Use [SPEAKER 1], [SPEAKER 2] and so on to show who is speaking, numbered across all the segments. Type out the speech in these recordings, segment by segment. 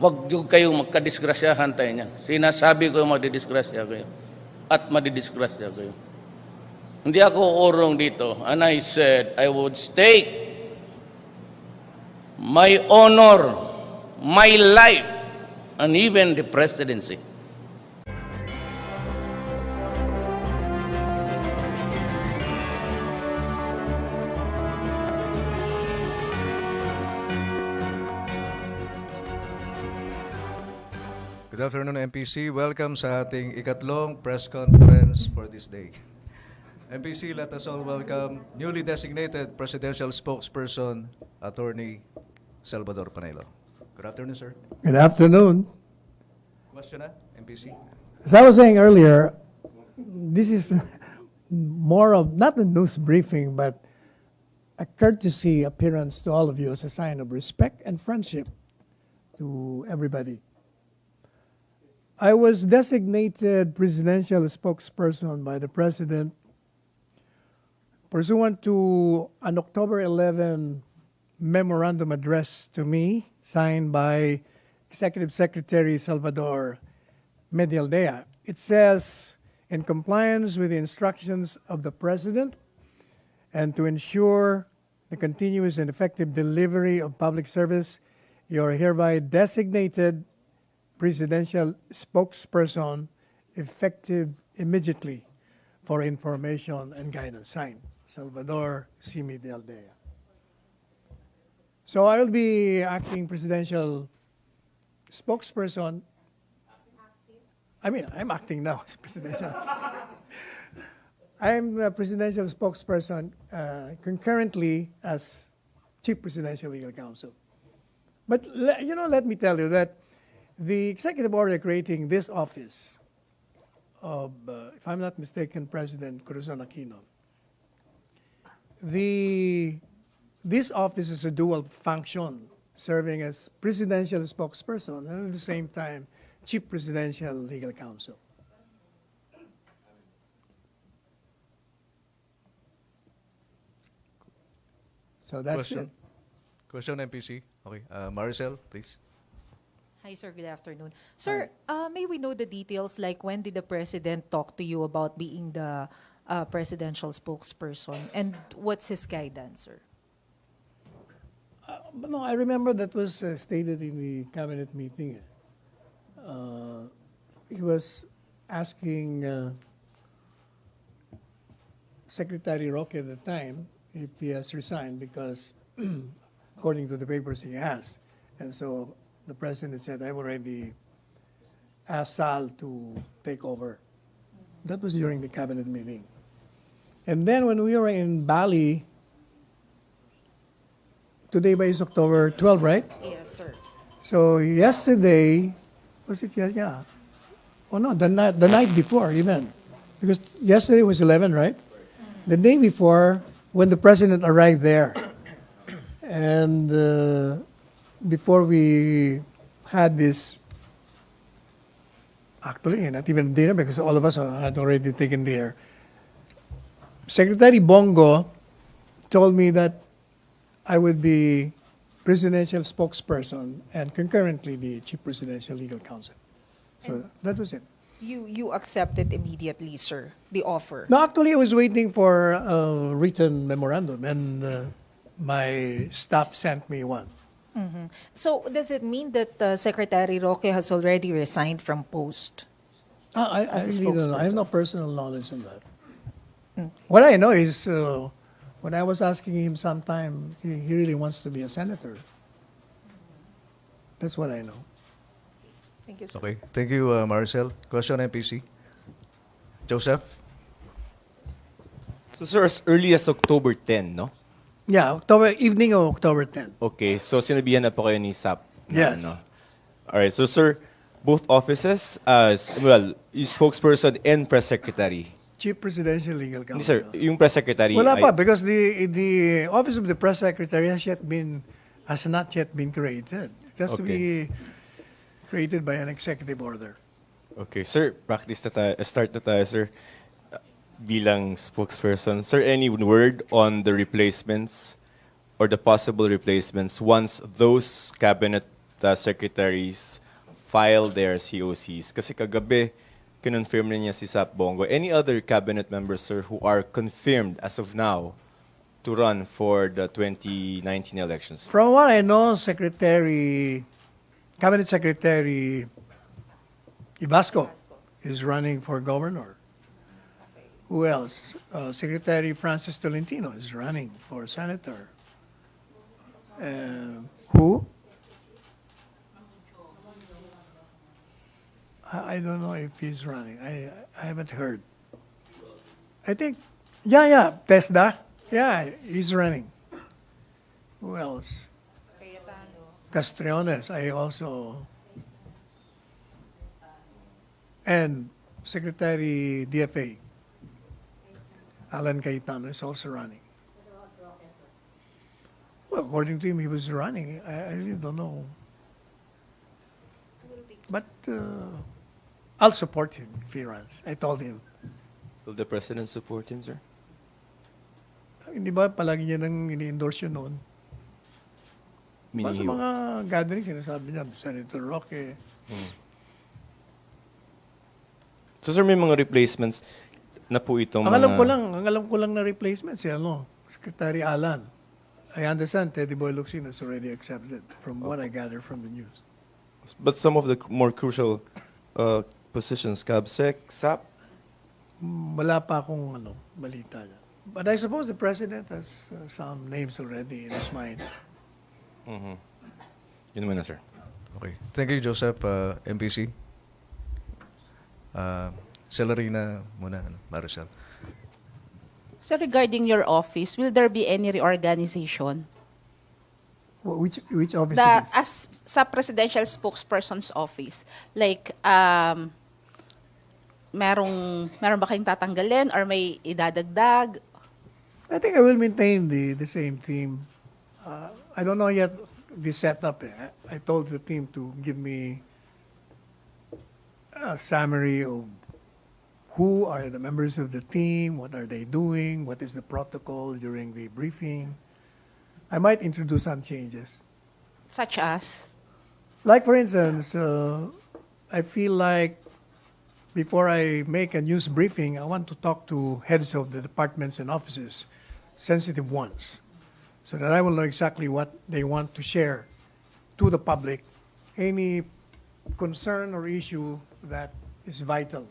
[SPEAKER 1] Huwag yung kayong magkadisgrasyahan tayo niyan. Sinasabi ko madidisgrasya kayo. At madidisgrasya kayo. Hindi ako urong dito. And I said, I would stake my honor, my life, and even the presidency.
[SPEAKER 2] Good afternoon, MPC. Welcome sa ating ikatlong press conference for this day. MPC, let us all welcome newly designated Presidential Spokesperson, Attorney Salvador Panelo. Good afternoon, sir.
[SPEAKER 3] Good afternoon.
[SPEAKER 2] Question na, MPC?
[SPEAKER 3] As I was saying earlier, this is more of not a news briefing, but a courtesy appearance to all of you as a sign of respect and friendship to everybody. I was designated presidential spokesperson by the President pursuant to an October 11 memorandum address to me, signed by Executive Secretary Salvador Medialdea. It says, in compliance with the instructions of the President and to ensure the continuous and effective delivery of public service, you are hereby designated Presidential Spokesperson effective immediately for information and guidance. Signed, Salvador C. Medialdea. So I will be acting Presidential Spokesperson. I'm acting now as Presidential. I'm the Presidential Spokesperson concurrently as Chief Presidential Legal Counsel. But let me tell you that the executive order creating this office of, if I'm not mistaken, President Corazon Aquino, this office is a dual function, serving as presidential spokesperson and at the same time, chief presidential legal counsel. So that's it.
[SPEAKER 2] Question, MPC. Okay, Maricel, please.
[SPEAKER 4] Hi, sir. Good afternoon. Sir, may we know the details, like when did the President talk to you about being the presidential spokesperson, and what's his guidance, sir?
[SPEAKER 3] No, I remember that was stated in the cabinet meeting. He was asking Secretary Roque at the time if he has resigned because, according to the papers, he has. And so the President said, I've already asked Sal to take over. That was during the cabinet meeting. And then when we were in Bali, today is October 12, right?
[SPEAKER 4] Yes, sir.
[SPEAKER 3] So yesterday, was it? Yeah. Oh no, the night before even. Because yesterday was 11, right? The day before, when the President arrived there, and before we had this, actually not even dinner because all of us had already taken dinner, Secretary Bongo told me that I would be presidential spokesperson and concurrently the chief presidential legal counsel. So that was it.
[SPEAKER 4] You accepted immediately, sir, the offer.
[SPEAKER 3] No, actually I was waiting for a written memorandum and my staff sent me one.
[SPEAKER 4] Mm-hmm. So does it mean that Secretary Roque has already resigned from post?
[SPEAKER 3] I
[SPEAKER 4] As a
[SPEAKER 3] really don't know. I have
[SPEAKER 4] spokesperson.
[SPEAKER 3] no personal knowledge on that. What I know is when I was asking him sometime, he really wants to be a senator. That's what I know.
[SPEAKER 4] Thank you, sir.
[SPEAKER 2] Okay, thank you, Maricel. Question, MPC. Joseph?
[SPEAKER 5] So, sir, as early as October 10, no?
[SPEAKER 3] Yeah, evening of October 10.
[SPEAKER 5] Okay, so sinabihan na po kayo ni SAP.
[SPEAKER 3] Yes.
[SPEAKER 5] Alright, so sir, both offices, yung spokesperson and press secretary.
[SPEAKER 3] Chief Presidential Legal
[SPEAKER 5] Hindi,
[SPEAKER 3] Counsel.
[SPEAKER 5] sir, yung press secretary.
[SPEAKER 3] Wala
[SPEAKER 5] ay-
[SPEAKER 3] pa because the office of the press secretary has not yet been created. It has to be created by an executive order.
[SPEAKER 5] Okay, sir, practice na tayo. Start na tayo, sir. Bilang spokesperson. Sir, any word on the replacements or the possible replacements once those cabinet the secretaries file their COCs? Kasi kagabi, kinonfirm na niya si Sap Bongo. Any other cabinet members, sir, who are confirmed as of now to run for the 2019 elections?
[SPEAKER 3] From what I know, Cabinet Secretary Ibasco is running for governor. Who else? Secretary Francis Tolentino is running for senator. Who? I don't know if he's running. I haven't heard. I think, yeah, Tesda. Yeah, he's running. Who else? Castriones, and Secretary DFA, Alan Cayetano is also running. Well, according to him, he was running. I really don't know. But I'll support him if he runs. I told him.
[SPEAKER 5] Will the president support him, sir?
[SPEAKER 3] Hindi ba palagi niya nang ini-endorse yun noon?
[SPEAKER 5] Meaning
[SPEAKER 3] Sa
[SPEAKER 5] he-
[SPEAKER 3] mga gathering, sinasabi niya, Senator Roque.
[SPEAKER 5] So, sir, may mga replacements na po itong
[SPEAKER 3] Ang
[SPEAKER 5] mga...
[SPEAKER 3] alam ko lang na replacement si Secretary Alan. I understand Teddy Boy Locsin is already accepted from what I gather from the news.
[SPEAKER 5] But some of the more crucial positions, CABSEC, SAP,
[SPEAKER 3] Wala pa akong balita niya. But I suppose the president has some names already in his mind.
[SPEAKER 5] yun naman na, sir.
[SPEAKER 2] Okay. Thank you, Joseph. MPC. Celerina muna, Maricel.
[SPEAKER 6] So regarding your office, will there be any reorganization?
[SPEAKER 3] Which office it is?
[SPEAKER 6] As sa presidential spokesperson's office, like meron ba kayong tatanggalin or may idadagdag?
[SPEAKER 3] I think I will maintain the same team. I don't know yet the setup. I told the team to give me a summary of who are the members of the team, what are they doing, what is the protocol during the briefing. I might introduce some changes.
[SPEAKER 6] Such as?
[SPEAKER 3] Like, for instance, I feel like before I make a news briefing, I want to talk to heads of the departments and offices, sensitive ones, so that I will know exactly what they want to share to the public, any concern or issue that is vital.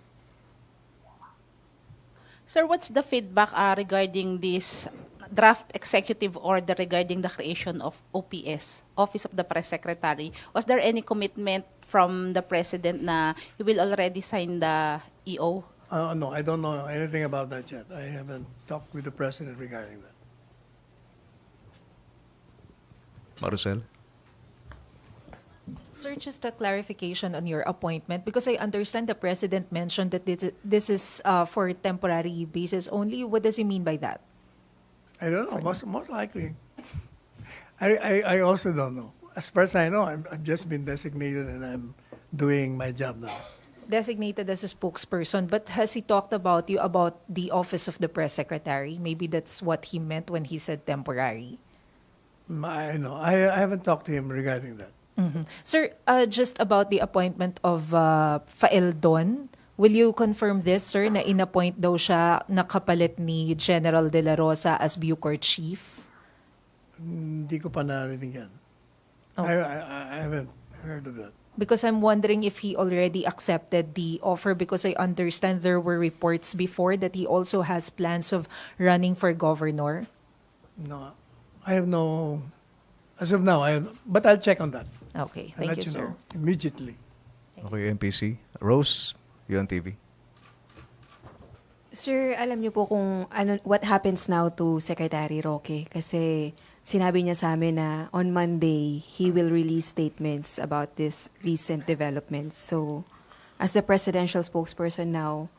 [SPEAKER 6] Sir, what's the feedback regarding this draft executive order regarding the creation of OPS, Office of the Press Secretary? Was there any commitment from the President na he will already sign the EO?
[SPEAKER 3] No, I don't know anything about that yet. I haven't talked with the president regarding that.
[SPEAKER 2] Maricel.
[SPEAKER 4] Sir, just a clarification on your appointment, because I understand the president mentioned that this is for temporary basis only. What does he mean by that?
[SPEAKER 3] I don't know. Most likely. I also don't know. As far as I know, I've just been designated and I'm doing my job now.
[SPEAKER 4] Designated as a spokesperson, but has he talked about you about the office of the press secretary? Maybe that's what he meant when he said temporary.
[SPEAKER 3] I know. I haven't talked to him regarding that.
[SPEAKER 4] Mhm. Sir, just about the appointment of Faeldon, will you confirm this, sir, na inappoint daw siya nakapalit ni General De La Rosa as Bucor Chief?
[SPEAKER 3] Hindi ko pa narinig yan.
[SPEAKER 4] Oh.
[SPEAKER 3] I haven't heard of that.
[SPEAKER 4] Because I'm wondering if he already accepted the offer, because I understand there were reports before that he also has plans of running for governor.
[SPEAKER 3] No, I have no. As of now, but I'll check on that.
[SPEAKER 4] Okay,
[SPEAKER 3] I'll
[SPEAKER 4] thank
[SPEAKER 3] let
[SPEAKER 4] you, sir.
[SPEAKER 3] know immediately.
[SPEAKER 2] Okay, MPC. Rose, UNTV.
[SPEAKER 7] Sir, alam niyo po kung what happens now to Secretary Roque? Kasi sinabi niya sa amin na on Monday, he will release statements about this recent developments. So, as the presidential spokesperson now,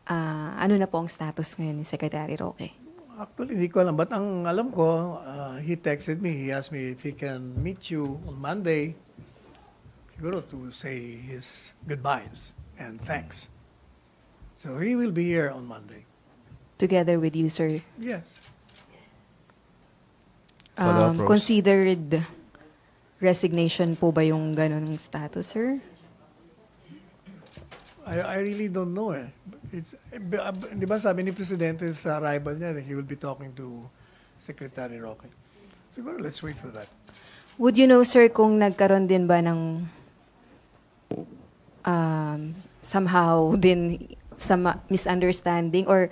[SPEAKER 7] ano na po ang status ngayon ni Secretary Roque?
[SPEAKER 3] Actually, hindi ko alam. But ang alam ko, he texted me. He asked me if he can meet you on Monday, siguro to say his goodbyes and thanks. So he will be here on Monday.
[SPEAKER 7] Together with you, sir.
[SPEAKER 3] Yes.
[SPEAKER 2] Follow-up, Rose.
[SPEAKER 7] Considered resignation po ba yung ganun status, sir?
[SPEAKER 3] I really don't know eh. Di ba sabi ni Presidente sa arrival niya that he will be talking to Secretary Roque. Siguro let's wait for that.
[SPEAKER 7] Would you know, sir, kung nagkaroon din ba ng somehow din some misunderstanding or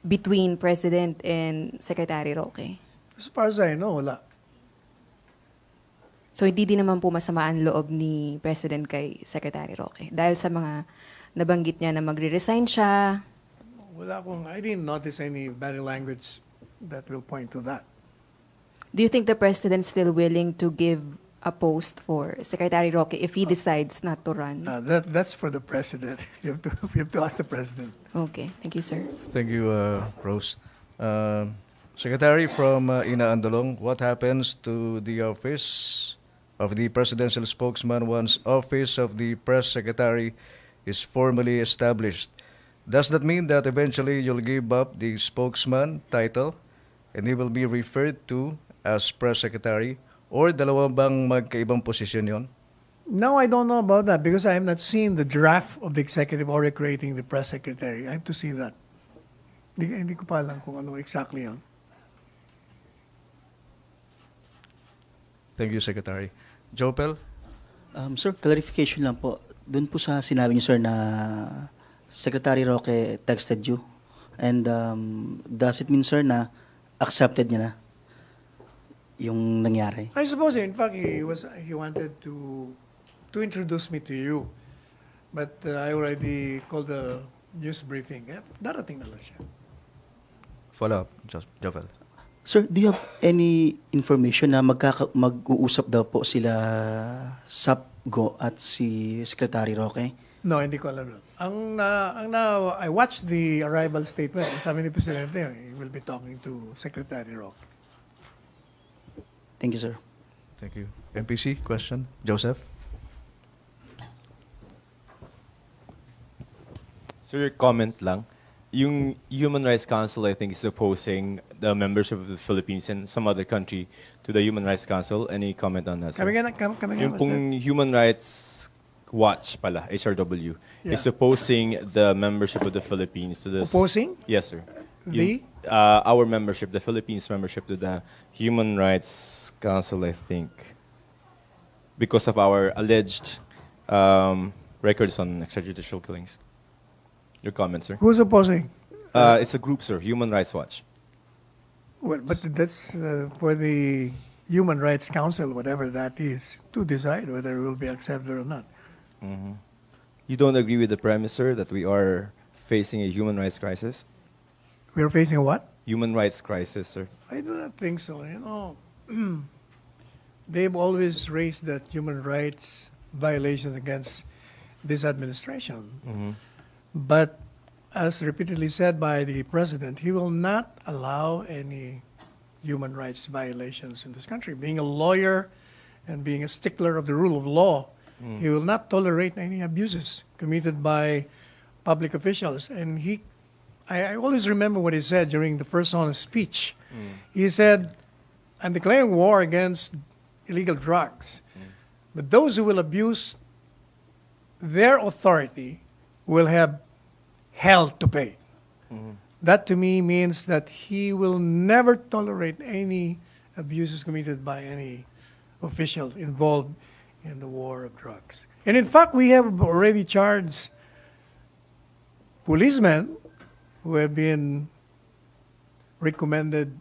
[SPEAKER 7] between President and Secretary Roque?
[SPEAKER 3] As far as I know, wala.
[SPEAKER 7] So, hindi din naman po masama ang loob ni President kay Secretary Roque dahil sa mga nabanggit niya na magre-resign siya.
[SPEAKER 3] I didn't notice any body language that will point to that.
[SPEAKER 7] Do you think the President still willing to give a post for Secretary Roque if he decides not to run?
[SPEAKER 3] That's for the President. You have to ask the President.
[SPEAKER 7] Okay. Thank you, sir.
[SPEAKER 2] Thank you, Rose. Secretary from Ina Andalong, what happens to the office of the presidential spokesman once office of the press secretary is formally established? Does that mean that eventually you'll give up the spokesman title and he will be referred to as press secretary? Or dalawa bang magkaibang posisyon yon?
[SPEAKER 3] No, I don't know about that because I have not seen the draft of the executive order creating the press secretary. I have to see that. Hindi ko pa alam kung ano exactly yun.
[SPEAKER 2] Thank you, Secretary. Jopel?
[SPEAKER 8] Sir, clarification lang po. Doon po sa sinabi niyo, sir, na Secretary Roque texted you. And does it mean, sir, na accepted niya na yung nangyari?
[SPEAKER 3] I suppose, in fact, he wanted to introduce me to you. But I already called the news briefing. Darating na lang siya.
[SPEAKER 2] Follow up, Jopel.
[SPEAKER 8] Sir, do you have any information na mag-uusap daw po sila Sapgo at si Secretary Roque?
[SPEAKER 3] No, hindi ko alam. I watched the arrival statement. Sabi ni Presidente, he will be talking to Secretary Roque.
[SPEAKER 8] Thank you, sir.
[SPEAKER 2] Thank you. MPC, question? Joseph?
[SPEAKER 5] Sir, your comment lang. Yung Human Rights Council, I think, is opposing the membership of the Philippines and some other country to the Human Rights Council. Any comment on that, sir?
[SPEAKER 3] Kami
[SPEAKER 5] Yung pong Human Rights Watch pala, HRW, is opposing the membership of the Philippines to this.
[SPEAKER 3] Opposing?
[SPEAKER 5] Yes, sir.
[SPEAKER 3] The?
[SPEAKER 5] Our membership, the Philippines membership to the Human Rights Council, I think, because of our alleged records on extrajudicial killings. Your comment, sir?
[SPEAKER 3] Who's opposing?
[SPEAKER 5] It's a group, sir, Human Rights Watch.
[SPEAKER 3] Well, but that's for the Human Rights Council, whatever that is, to decide whether it will be accepted or not.
[SPEAKER 5] You don't agree with the premise, sir, that we are facing a human rights crisis?
[SPEAKER 3] We're facing a what?
[SPEAKER 5] Human rights crisis, sir.
[SPEAKER 3] I do not think so. They've always raised that human rights violations against this administration. But as repeatedly said by the President, he will not allow any human rights violations in this country. Being a lawyer and being a stickler of the rule of law, he will not tolerate any abuses committed by public officials. And I always remember what he said during the first honest speech. He said, I'm declaring war against illegal drugs. But those who will abuse their authority will have hell to pay. That to me means that he will never tolerate any abuses committed by any official involved in the war of drugs. And in fact, we have already charged policemen who have been recommended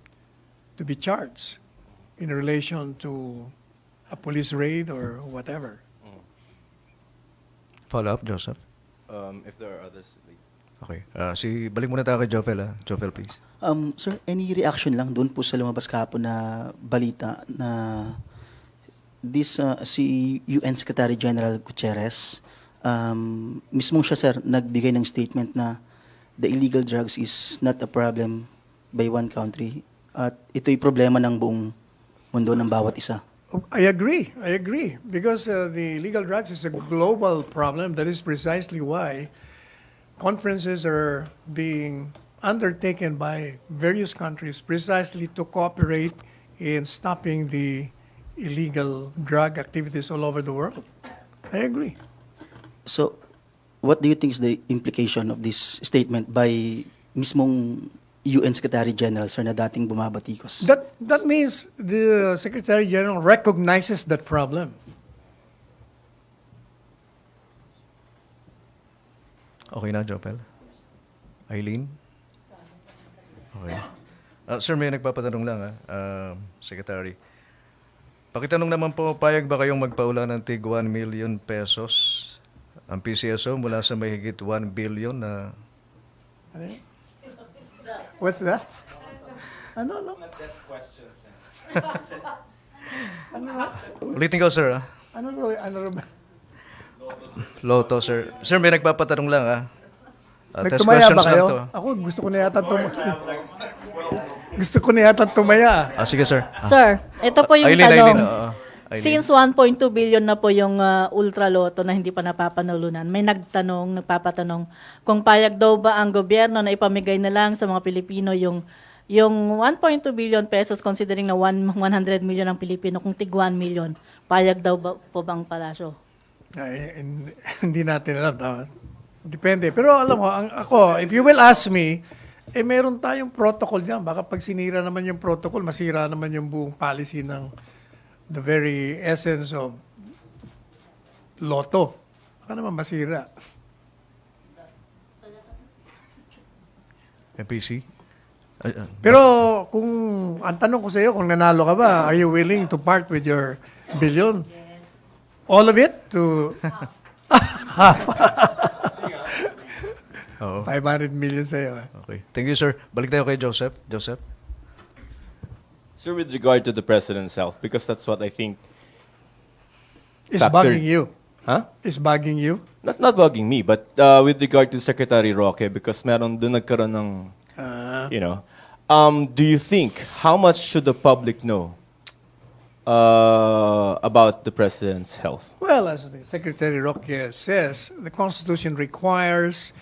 [SPEAKER 3] to be charged in relation to a police raid or whatever.
[SPEAKER 2] Follow up, Joseph?
[SPEAKER 5] If there are others.
[SPEAKER 2] Okay. Balik muna tayo kay Jopel. Jopel, please.
[SPEAKER 8] Sir, any reaction lang doon po sa lumabas kahapon na balita na si UN Secretary General Gutierrez, mismo siya, sir, nagbigay ng statement na the illegal drugs is not a problem by one country at ito'y problema ng buong mundo ng bawat isa.
[SPEAKER 3] I agree. Because the illegal drugs is a global problem. That is precisely why conferences are being undertaken by various countries precisely to cooperate in stopping the illegal drug activities all over the world. I agree.
[SPEAKER 8] So, what do you think is the implication of this statement by mismong UN Secretary General, sir, na dating bumabatikos?
[SPEAKER 3] That means the Secretary General recognizes that problem.
[SPEAKER 2] Okay na, Jopel? Eileen? Okay. Sir, may nagpapatanong lang, Secretary. Pakitanong naman po, payag ba kayong magpaula ng tig 1 million pesos ang PCSO mula sa mahigit 1 billion na...
[SPEAKER 3] What's that? Ano?
[SPEAKER 2] Ulitin ko, sir.
[SPEAKER 3] Ano ba?
[SPEAKER 2] Loto, sir. Sir, may nagpapatanong lang, test
[SPEAKER 3] Nagtumaya ba
[SPEAKER 2] questions
[SPEAKER 3] kayo?
[SPEAKER 2] lang to.
[SPEAKER 3] Ako, gusto ko na yata tumaya.
[SPEAKER 2] Sige, sir.
[SPEAKER 9] Sir, ito po yung
[SPEAKER 2] Eileen,
[SPEAKER 9] tanong.
[SPEAKER 2] Eileen.
[SPEAKER 9] Since 1.2 billion na po yung ultra loto na hindi pa napapanulunan, may nagpapatanong kung payag daw ba ang gobyerno na ipamigay na lang sa mga Pilipino yung 1.2 billion pesos considering na 100 million ang Pilipino, kung tig 1 million, payag daw ba po bang palasyo?
[SPEAKER 3] Ay, hindi natin alam. Depende. Pero alam mo, ako, if you will ask me, meron tayong protocol dyan. Baka pag sinira naman yung protocol, masira naman yung buong policy ng the very essence of loto. Baka naman masira.
[SPEAKER 2] MPC?
[SPEAKER 3] Pero kung, ang tanong ko sa iyo, kung nanalo ka ba, are you willing to part with your billion? All of it? To half.
[SPEAKER 2] Oo.
[SPEAKER 3] 500 million sa iyo.
[SPEAKER 2] Okay. Thank you, sir. Balik tayo kay Joseph. Joseph?
[SPEAKER 5] Sir, with regard to the President's health, because that's what I think
[SPEAKER 3] It's bugging you.
[SPEAKER 5] Huh?
[SPEAKER 3] It's bugging you.
[SPEAKER 5] Not bugging me, but with regard to Secretary Roque, because meron doon nagkaroon ng, do you think, how much should the public know about the President's health?
[SPEAKER 3] Well, as the Secretary Roque says, the Constitution requires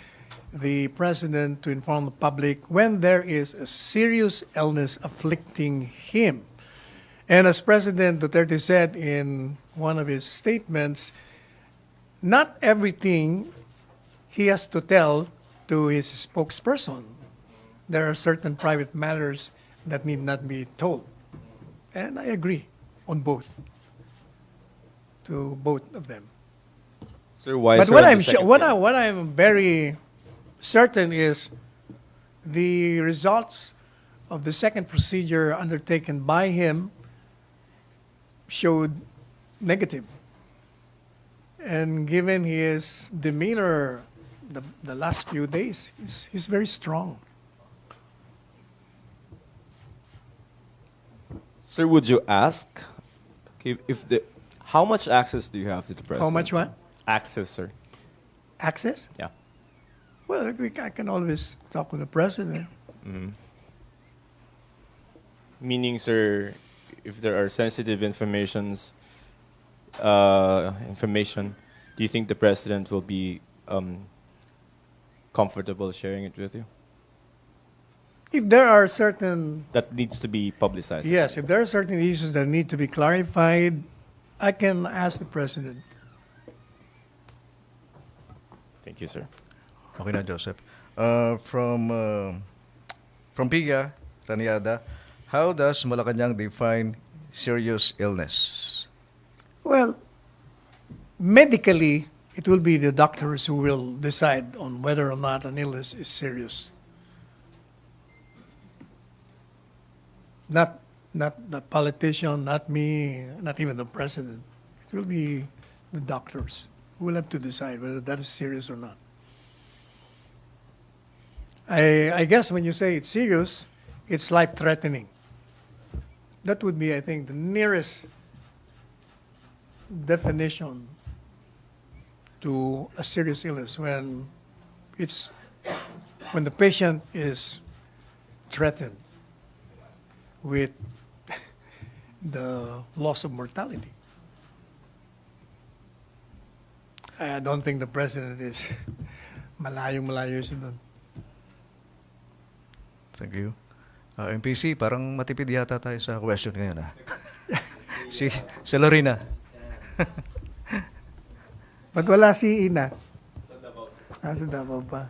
[SPEAKER 3] the President to inform the public when there is a serious illness afflicting him. And as President Duterte said in one of his statements, not everything he has to tell to his spokesperson. There are certain private matters that need not be told. And I agree on both, to both of them.
[SPEAKER 5] Sir, why?
[SPEAKER 3] But
[SPEAKER 5] sir,
[SPEAKER 3] what
[SPEAKER 5] on
[SPEAKER 3] I'm
[SPEAKER 5] the
[SPEAKER 3] sure,
[SPEAKER 5] second
[SPEAKER 3] what
[SPEAKER 5] statement?
[SPEAKER 3] I'm very certain is the results of the second procedure undertaken by him showed negative. And given his demeanor the last few days, he's very strong.
[SPEAKER 5] Sir, would you ask how much access do you have to the President?
[SPEAKER 3] How much what?
[SPEAKER 5] Access, sir.
[SPEAKER 3] Access?
[SPEAKER 5] Yeah.
[SPEAKER 3] Well, I can always talk with the President.
[SPEAKER 5] Meaning, sir, if there are sensitive information, do you think the President will be comfortable sharing it with you?
[SPEAKER 3] If there are certain
[SPEAKER 5] That needs to be publicized.
[SPEAKER 3] Yes, if there are certain issues that need to be clarified, I can ask the President.
[SPEAKER 5] Thank you, sir.
[SPEAKER 2] Okay na, Joseph. From Piga, Raniada, how does Malacañang define serious illness?
[SPEAKER 3] Well, medically, it will be the doctors who will decide on whether or not an illness is serious. Not the politician, not me, not even the President. It will be the doctors who will have to decide whether that is serious or not. I guess when you say it's serious, it's life-threatening. That would be, I think, the nearest definition to a serious illness when the patient is threatened with the loss of mortality. I don't think the President is malayo siya doon.
[SPEAKER 2] Thank you. MPC, parang matipid yata tayo sa question ngayon. si Lorena.
[SPEAKER 3] Ba't wala si Ina? Sa Davao pa.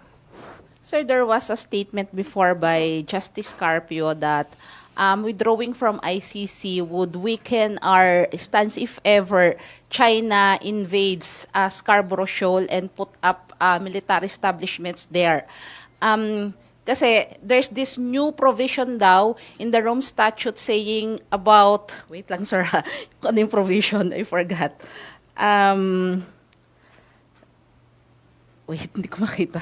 [SPEAKER 6] Sir, there was a statement before by Justice Carpio that withdrawing from ICC would weaken our stance if ever China invades Scarborough Shoal and put up military establishments there. Kasi there's this new provision daw in the Rome Statute saying about, wait lang sir, ano yung provision? I forgot. Wait, hindi ko makita.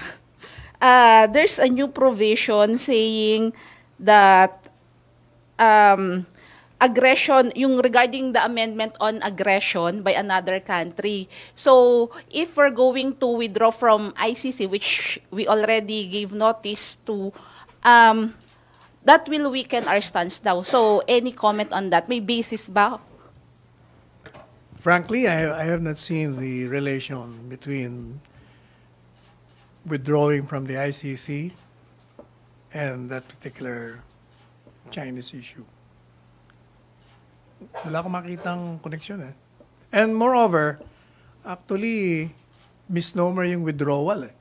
[SPEAKER 6] There's a new provision saying that aggression, yung regarding the amendment on aggression by another country. So, if we're going to withdraw from ICC, which we already gave notice to, that will weaken our stance now. So, any comment on that? May basis ba?
[SPEAKER 3] Frankly, I have not seen the relation between withdrawing from the ICC and that particular Chinese issue. Wala akong makitang connection eh. And moreover, actually, misnomer yung withdrawal eh.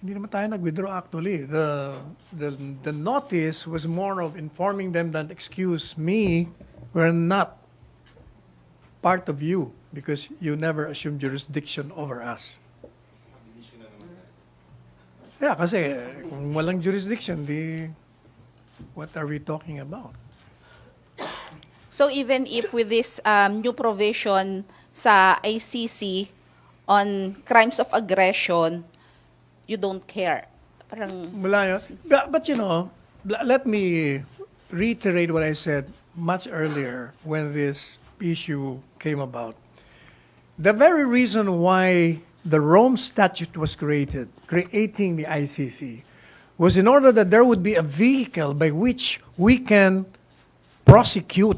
[SPEAKER 3] Hindi naman tayo nag-withdraw actually. The notice was more of informing them that, excuse me, we're not part of you because you never assumed jurisdiction over us. Yeah, kasi kung walang jurisdiction, what are we talking about?
[SPEAKER 6] So even if with this new provision sa ICC on crimes of aggression, you don't care. Parang
[SPEAKER 3] Wala yun. But you know, let me reiterate what I said much earlier when this issue came about. The very reason why the Rome Statute was created, creating the ICC, was in order that there would be a vehicle by which we can prosecute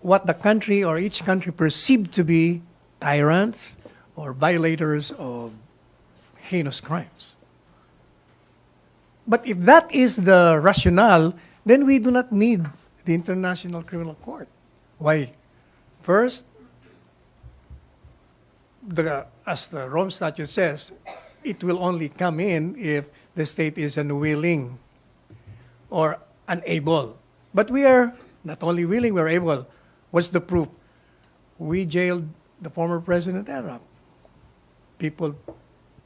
[SPEAKER 3] what the country or each country perceived to be tyrants or violators of heinous crimes. But if that is the rationale, then we do not need the International Criminal Court. Why? First, as the Rome Statute says, it will only come in if the state is unwilling or unable. But we are not only willing, we're able. What's the proof? We jailed the former President Arab. People,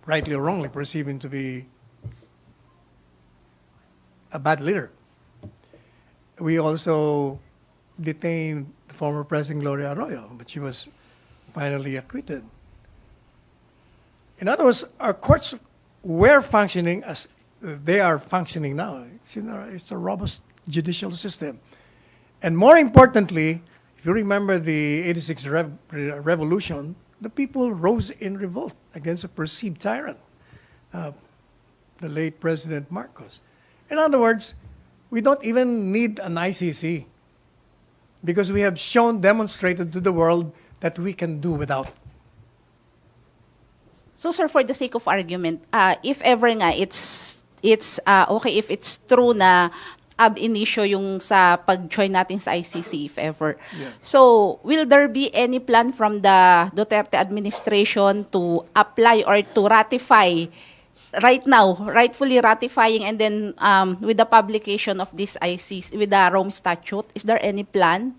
[SPEAKER 3] rightly or wrongly, perceive him to be a bad leader. We also detained the former President Gloria Arroyo, but she was finally acquitted. In other words, our courts were functioning as they are functioning now. It's a robust judicial system. And more importantly, if you remember the 86 revolution, the people rose in revolt against a perceived tyrant, the late President Marcos. In other words, we don't even need an ICC because we have demonstrated to the world that we can do without.
[SPEAKER 6] So sir, for the sake of argument, if ever nga it's okay if it's true na ab initio yung sa pag-join natin sa ICC if ever.
[SPEAKER 3] Yeah.
[SPEAKER 6] So, will there be any plan from the Duterte administration to apply or to ratify right now, rightfully ratifying and then with the publication of this ICC, with the Rome Statute? Is there any plan?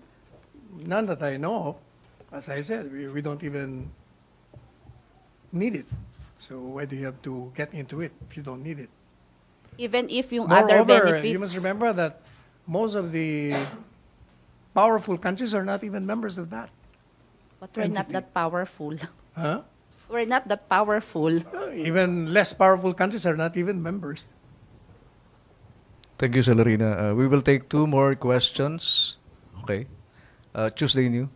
[SPEAKER 3] None that I know of. As I said, we don't even need it. So why do you have to get into it if you don't need it?
[SPEAKER 6] Even if yung other benefits.
[SPEAKER 3] You must remember that most of the powerful countries are not even members of that.
[SPEAKER 6] But we're not that powerful.
[SPEAKER 3] Huh?
[SPEAKER 6] We're not that powerful.
[SPEAKER 3] Even less powerful countries are not even members.
[SPEAKER 2] Thank you, Lorena. We will take two more questions. Okay. Tuesday New.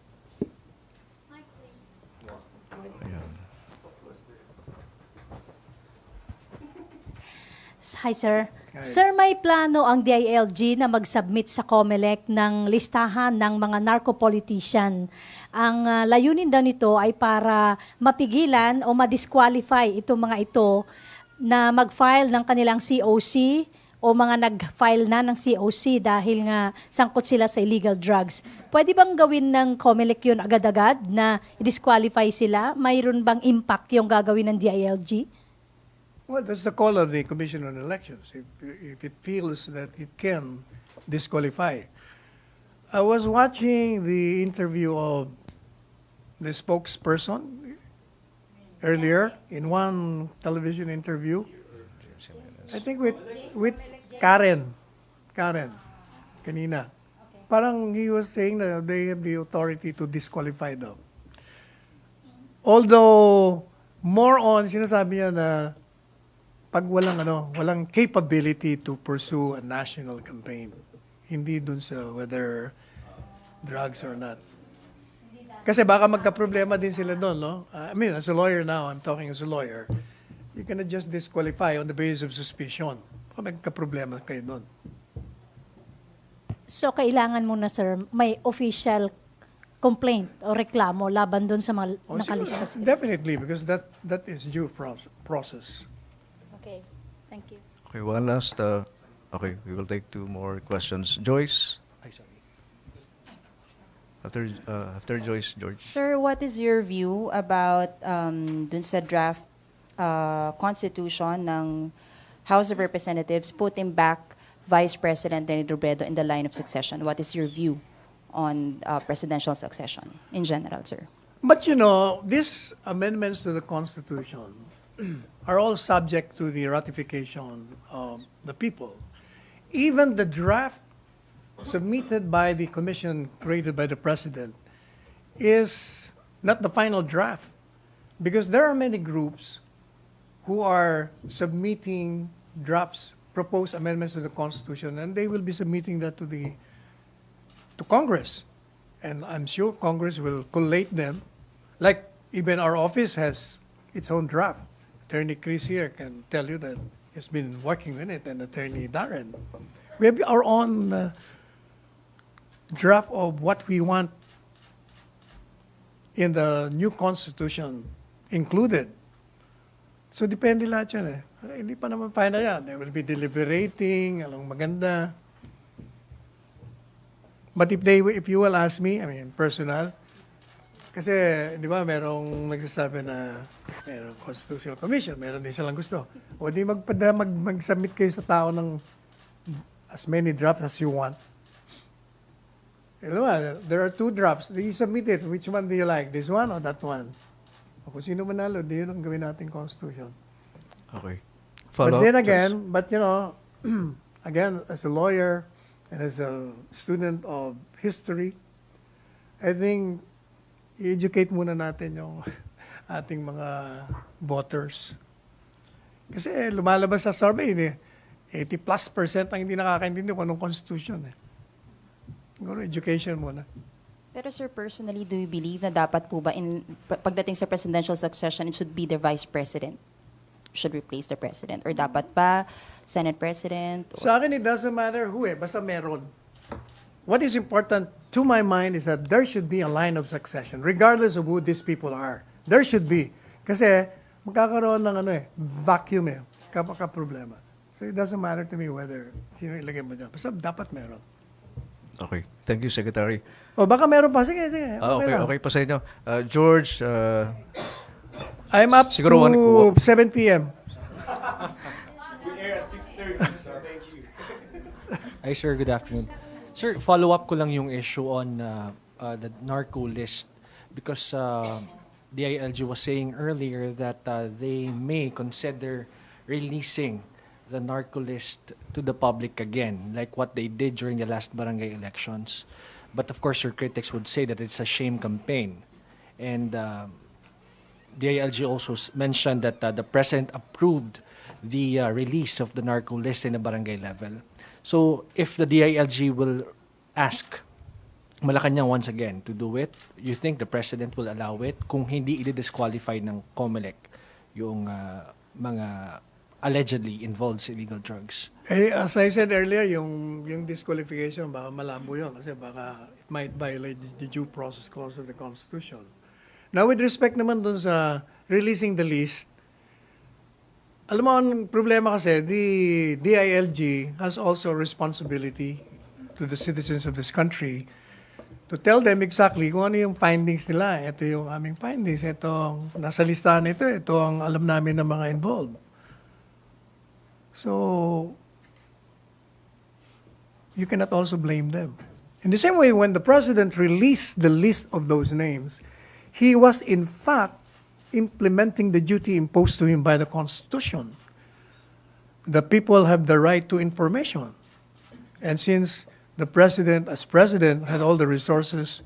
[SPEAKER 10] Hi, sir. Sir, may plano ang DILG na mag-submit sa COMELEC ng listahan ng mga narco-politician. Ang layunin daw nito ay para mapigilan o ma-disqualify itong mga ito na mag-file ng kanilang COC o mga nag-file na ng COC dahil nga sangkot sila sa illegal drugs. Pwede bang gawin ng COMELEC yun agad-agad na disqualify sila? Mayroon bang impact yung gagawin ng DILG?
[SPEAKER 3] Well, that's the call of the Commission on Elections. If it feels that it can disqualify. I was watching the interview of the spokesperson earlier in one television interview. I think with Karen kanina. Parang he was saying that they have the authority to disqualify them. Although more on sinasabi niya na pag walang capability to pursue a national campaign, hindi dun sa whether drugs or not. Kasi baka magka-problema din sila doon, no? I mean, as a lawyer now, I'm talking as a lawyer, you cannot just disqualify on the basis of suspicion. Baka magka-problema kayo doon.
[SPEAKER 10] So, kailangan mo na, sir, may official complaint o reklamo laban doon sa mga nakalista.
[SPEAKER 3] Definitely, because that is due process.
[SPEAKER 10] Okay, thank you.
[SPEAKER 2] Okay, one last. Okay, we will take 2 more questions. Joyce. After Joyce, George.
[SPEAKER 11] Sir, what is your view about dun sa draft constitution ng House of Representatives putting back Vice President Denny Robredo in the line of succession? What is your view on presidential succession in general, sir?
[SPEAKER 3] But you know, these amendments to the Constitution are all subject to the ratification of the people. Even the draft submitted by the commission created by the president is not the final draft, because there are many groups who are submitting drafts, proposed amendments to the Constitution, and they will be submitting that to Congress. And I'm sure Congress will collate them. Like even our office has its own draft. Attorney Chris here can tell you that he's been working on it, and Attorney Darren. We have our own draft of what we want in the new Constitution included. So depende lahat yan eh. Hindi pa naman final yan. They will be deliberating, anong maganda. But if you will ask me, I mean, personal, kasi, di ba, merong nagsasabi na merong Constitutional Commission, meron din silang gusto. O di mag-submit kayo sa tao ng as many drafts as you want. You know, there are 2 drafts. You submit it. Which one do you like? This one or that one? O kung sino manalo, di yun ang gawin nating Constitution.
[SPEAKER 2] Okay.
[SPEAKER 3] But then again, but you know, again, as a lawyer and as a student of history, I think i-educate muna natin yung ating mga voters. Kasi lumalabas sa survey, 80+% ang hindi nakakaintindi kung anong Constitution. Siguro education muna.
[SPEAKER 11] Pero sir, personally, do you believe na dapat po ba pagdating sa presidential succession, it should be the Vice President should replace the President? Or dapat ba Senate President? Or...
[SPEAKER 3] Sa akin, it doesn't matter who basta meron. What is important to my mind is that there should be a line of succession, regardless of who these people are. There should be. Kasi magkakaroon ng vacuum kapaka-problema. So it doesn't matter to me whether sino ilagay mo dyan. Basta dapat meron.
[SPEAKER 2] Okay. Thank you, Secretary.
[SPEAKER 3] O baka meron pa. Sige.
[SPEAKER 2] Okay pa sa inyo. George,
[SPEAKER 3] I'm up
[SPEAKER 2] siguro
[SPEAKER 3] to 7 p.m.
[SPEAKER 12] We air at 6:30, so thank you.
[SPEAKER 13] Hi, sir. Good afternoon. Sir, follow-up ko lang yung issue on the narco list because the ILG was saying earlier that they may consider releasing the narco list to the public again, like what they did during the last barangay elections. But of course, your critics would say that it's a shame campaign. And the ILG also mentioned that the President approved the release of the narco list in the barangay level. So if the DILG will ask Malacañang once again to do it, you think the President will allow it kung hindi i-disqualify ng COMELEC yung mga allegedly involved sa illegal drugs?
[SPEAKER 3] As I said earlier, yung disqualification, baka malabo yun kasi baka it might violate the due process clause of the Constitution. Now, with respect naman dun sa releasing the list, Alam mo, ang problema kasi, the DILG has also a responsibility to the citizens of this country to tell them exactly kung ano yung findings nila. Ito yung aming findings. Ito, nasa listahan ito. Ito ang alam namin ng mga involved. So, you cannot also blame them. In the same way, when the president released the list of those names, he was in fact implementing the duty imposed to him by the Constitution. The people have the right to information. And since the president, as president, had all the resources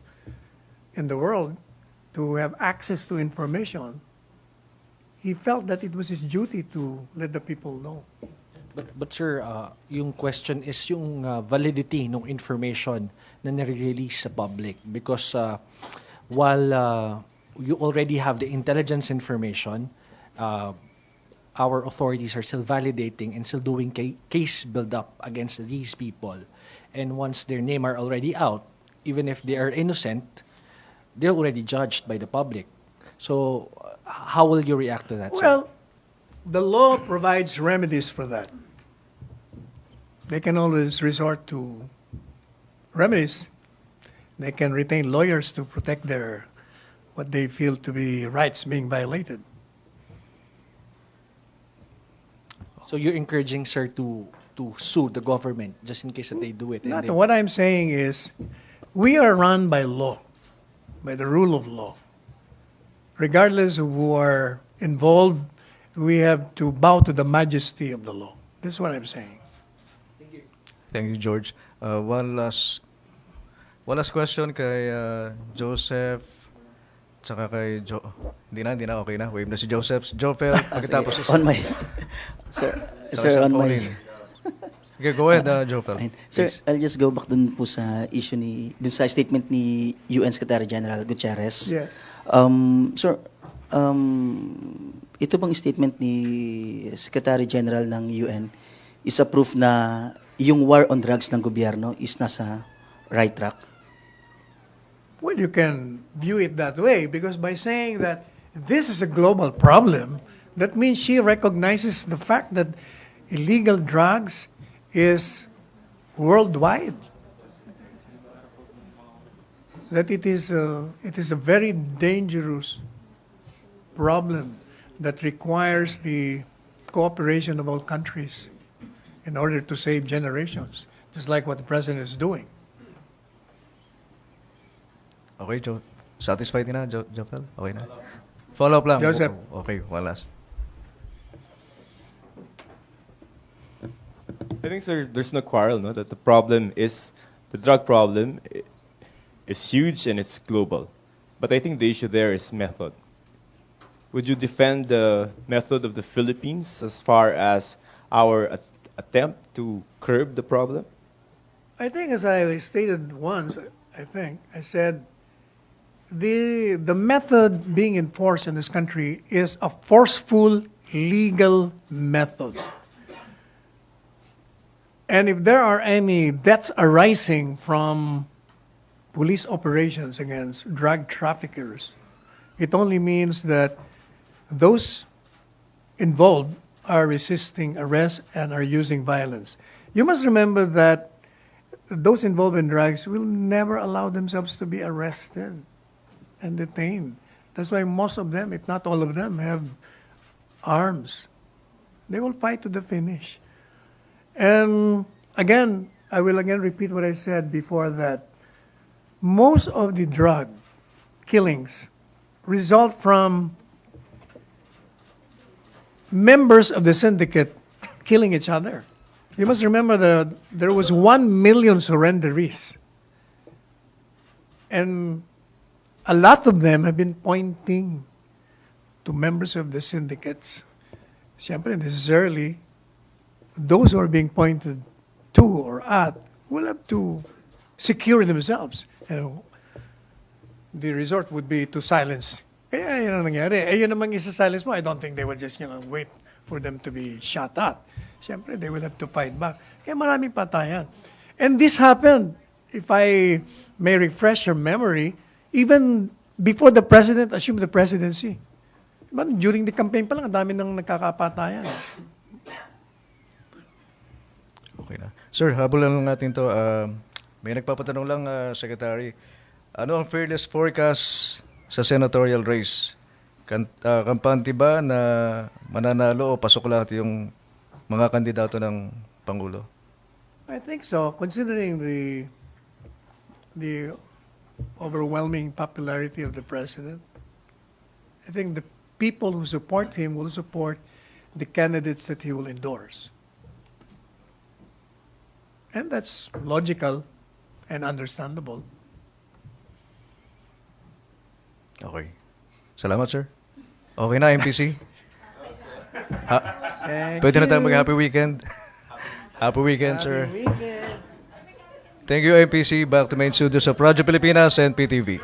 [SPEAKER 3] in the world to have access to information, he felt that it was his duty to let the people know.
[SPEAKER 13] But sir, yung question is yung validity ng information na nare-release sa public because while you already have the intelligence information, our authorities are still validating and still doing case build-up against these people. And once their name are already out, even if they are innocent, they're already judged by the public. So how will you react to that, sir?
[SPEAKER 3] Well, the law provides remedies for that. They can always resort to remedies. They can retain lawyers to protect their what they feel to be rights being violated.
[SPEAKER 13] So you're encouraging, sir, to sue the government just in case that they do it. And
[SPEAKER 3] Not, what I'm saying is, we are run by law, by the rule of law. Regardless of who are involved, we have to bow to the majesty of the law. This is what I'm saying.
[SPEAKER 2] Thank you, George. One last question kay Joseph, tsaka kay Hindi na, okay na. Wave na si Joseph. Jofel, pagkatapos
[SPEAKER 8] on my... Sir, on my...
[SPEAKER 2] Okay, go ahead, Jofel.
[SPEAKER 8] Sir, I'll just go back dun po sa issue dun sa statement ni UN Secretary General Gutierrez.
[SPEAKER 3] Yeah.
[SPEAKER 8] Sir, ito bang statement ni Secretary General ng UN is a proof na yung war on drugs ng gobyerno is nasa right track?
[SPEAKER 3] Well, you can view it that way because by saying that this is a global problem, that means she recognizes the fact that illegal drugs is worldwide. That it is a very dangerous problem that requires the cooperation of all countries in order to save generations, just like what the president is doing.
[SPEAKER 2] Okay, Joe. Satisfied na, Jofel? Okay na? Follow up lang.
[SPEAKER 3] Joseph.
[SPEAKER 2] Okay, one last.
[SPEAKER 5] I think, sir, there's no quarrel, no, that the drug problem is huge and it's global. But I think the issue there is method. Would you defend the method of the Philippines as far as our attempt to curb the problem?
[SPEAKER 3] I think, as I stated once, I said, the method being enforced in this country is a forceful legal method. And if there are any deaths arising from police operations against drug traffickers, it only means that those involved are resisting arrest and are using violence. You must remember that those involved in drugs will never allow themselves to be arrested and detained. That's why most of them, if not all of them, have arms. They will fight to the finish. And again, I will again repeat what I said before, that most of the drug killings result from members of the syndicate killing each other. You must remember that there was 1 million surrenderies. And a lot of them have been pointing to members of the syndicates. Siyempre, necessarily, those who are being pointed to or at will have to secure themselves. And the resort would be to silence. Kaya yun ang nangyari. Yun namang isa-silence mo, I don't think they will just, wait for them to be shot at. Siyempre, they will have to fight back. Kaya maraming patayan. And this happened, if I may refresh your memory, even before the president assumed the presidency. Diba, during the campaign pa lang, ang dami nang nagkakapatayan.
[SPEAKER 2] Okay na. Sir, habulan lang natin to. May nagpapatanong lang, Secretary. Ano ang fairness forecast sa senatorial race? Kampante ba na mananalo o pasok lahat yung mga kandidato ng Pangulo?
[SPEAKER 3] I think so, considering the overwhelming popularity of the president. I think the people who support him will support the candidates that he will endorse. And that's logical and understandable.
[SPEAKER 2] Okay. Salamat, sir. Okay na, MPC? Pwede na tayo mag-happy weekend. Happy weekend, sir.
[SPEAKER 3] Weekend.
[SPEAKER 2] Thank you, MPC. Back to main studios of Radyo Pilipinas and PTV.